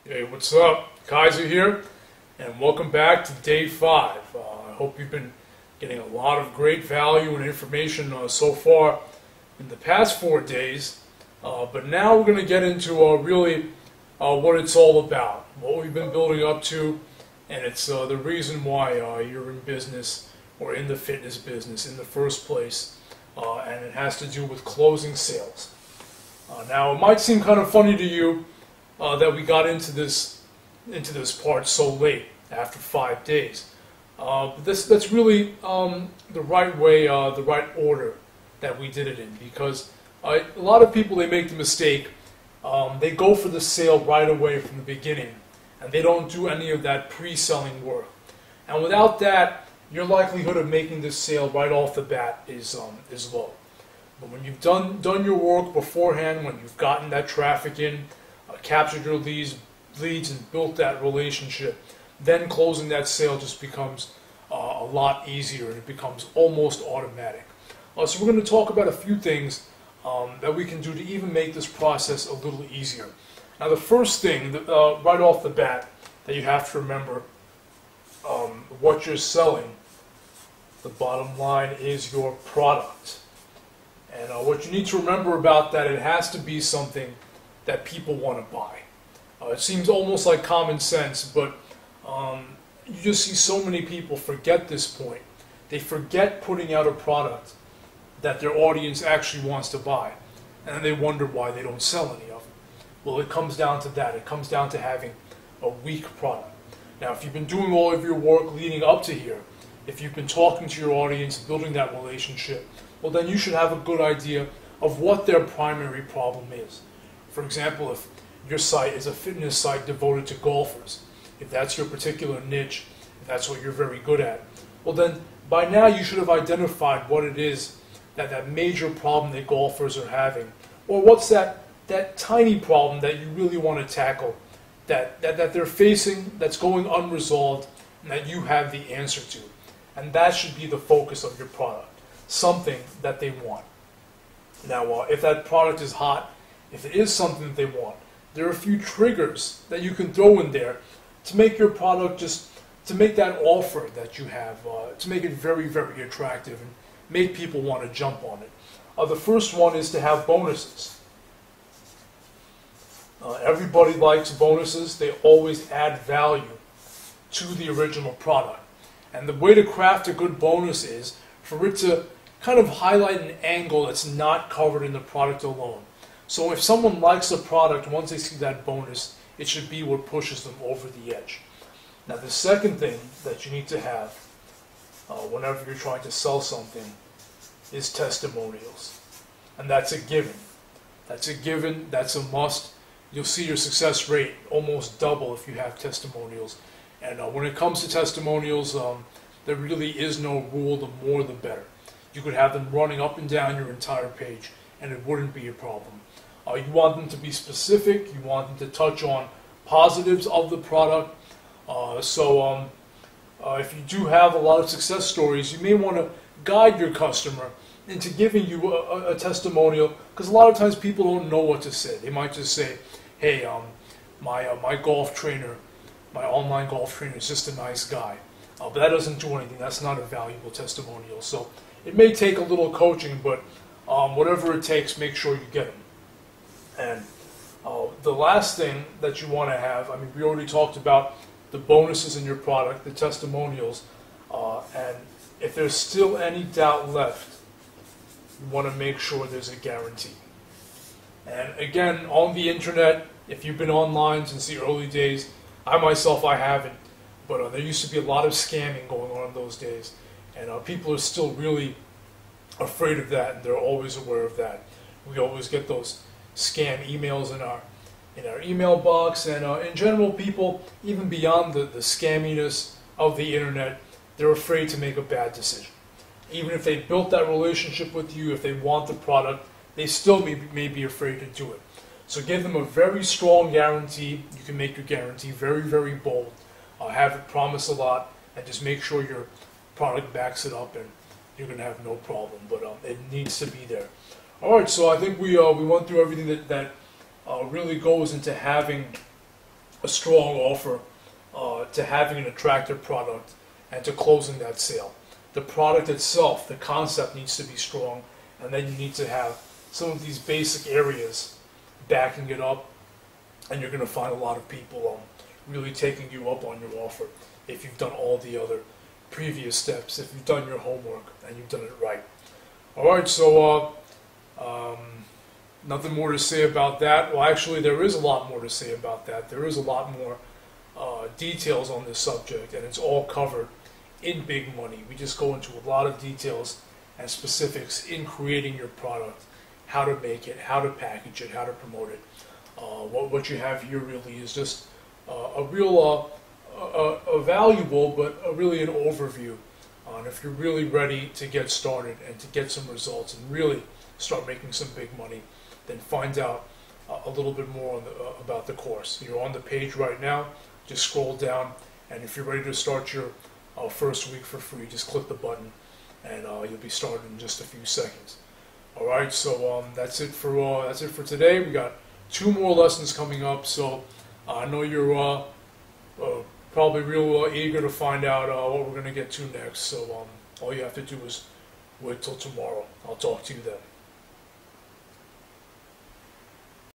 Hey, what's up? Kaiser here, and welcome back to day 5. I hope you've been getting a lot of great value and information so far in the past 4 days, but now we're going to get into really what it's all about, what we've been building up to, and it's the reason why you're in business or in the fitness business in the first place, and it has to do with closing sales. Now, it might seem kind of funny to you that we got into this part so late after 5 days. But that's really the right way, the right order that we did it in, because a lot of people, they make the mistake, they go for the sale right away from the beginning, and they don't do any of that pre-selling work. And without that, your likelihood of making this sale right off the bat is low. But when you've done your work beforehand, when you've gotten that traffic in, captured your leads and built that relationship, then closing that sale just becomes a lot easier, and it becomes almost automatic. So we're going to talk about a few things that we can do to even make this process a little easier. Now, the first thing, right off the bat, that you have to remember, what you're selling, the bottom line is your product. And what you need to remember about that, it has to be something that people want to buy. It seems almost like common sense, but you just see so many people forget this point. They forget putting out a product that their audience actually wants to buy, and then they wonder why they don't sell any of them. Well, it comes down to that. It comes down to having a weak product. Now, if you've been doing all of your work leading up to here, if you've been talking to your audience, building that relationship, well, then you should have a good idea of what their primary problem is. For example, if your site is a fitness site devoted to golfers, if that's your particular niche, if that's what you're very good at, well then by now you should have identified what it is that major problem that golfers are having, or what's that tiny problem that you really want to tackle, that they're facing, that's going unresolved, and that you have the answer to. And that should be the focus of your product, something that they want. Now, if that product is hot, if it is something that they want, there are a few triggers that you can throw in there to make your product, just to make that offer that you have, to make it very, very attractive and make people want to jump on it. The first one is to have bonuses. Everybody likes bonuses. They always add value to the original product. And the way to craft a good bonus is for it to kind of highlight an angle that's not covered in the product alone. So if someone likes a product, once they see that bonus, it should be what pushes them over the edge. Now, the second thing that you need to have whenever you're trying to sell something is testimonials. And that's a given. That's a given. That's a must. You'll see your success rate almost double if you have testimonials. And when it comes to testimonials, there really is no rule. The more, the better. You could have them running up and down your entire page, and it wouldn't be a problem. You want them to be specific. You want them to touch on positives of the product. So if you do have a lot of success stories, you may want to guide your customer into giving you a testimonial, because a lot of times people don't know what to say. They might just say, hey, my golf trainer, my online golf trainer is just a nice guy. But that doesn't do anything. That's not a valuable testimonial. So it may take a little coaching, but whatever it takes, make sure you get them. And the last thing that you want to have, I mean, we already talked about the bonuses in your product, the testimonials, and if there's still any doubt left, you want to make sure there's a guarantee. And again, on the internet, if you've been online since the early days, I myself, I haven't, but there used to be a lot of scamming going on in those days, and people are still really afraid of that, and they're always aware of that. We always get those scam emails in our email box, and in general, people, even beyond the scamminess of the internet, they're afraid to make a bad decision. Even if they built that relationship with you, if they want the product, they still may be afraid to do it. So give them a very strong guarantee. You can make your guarantee very, very bold. Have it promise a lot, and just make sure your product backs it up, and you're going to have no problem. But it needs to be there. All right, so I think we went through everything that really goes into having a strong offer to having an attractive product and to closing that sale. The product itself, the concept needs to be strong, and then you need to have some of these basic areas backing it up, and you're going to find a lot of people really taking you up on your offer if you've done all the other previous steps, if you've done your homework and you've done it right. All right, so nothing more to say about that. Well, actually, there is a lot more to say about that. There is a lot more details on this subject, and it's all covered in Big Money. We just go into a lot of details and specifics in creating your product, how to make it, how to package it, how to promote it. What you have here really is just a real a valuable, but really an overview on if you're really ready to get started and to get some results and really start making some big money, then find out a little bit more on about the course. You're on the page right now. Just scroll down, and if you're ready to start your first week for free, just click the button, and you'll be started in just a few seconds. All right, so that's it for today. We got 2 more lessons coming up, so I know you're probably real eager to find out what we're going to get to next. So all you have to do is wait till tomorrow. I'll talk to you then.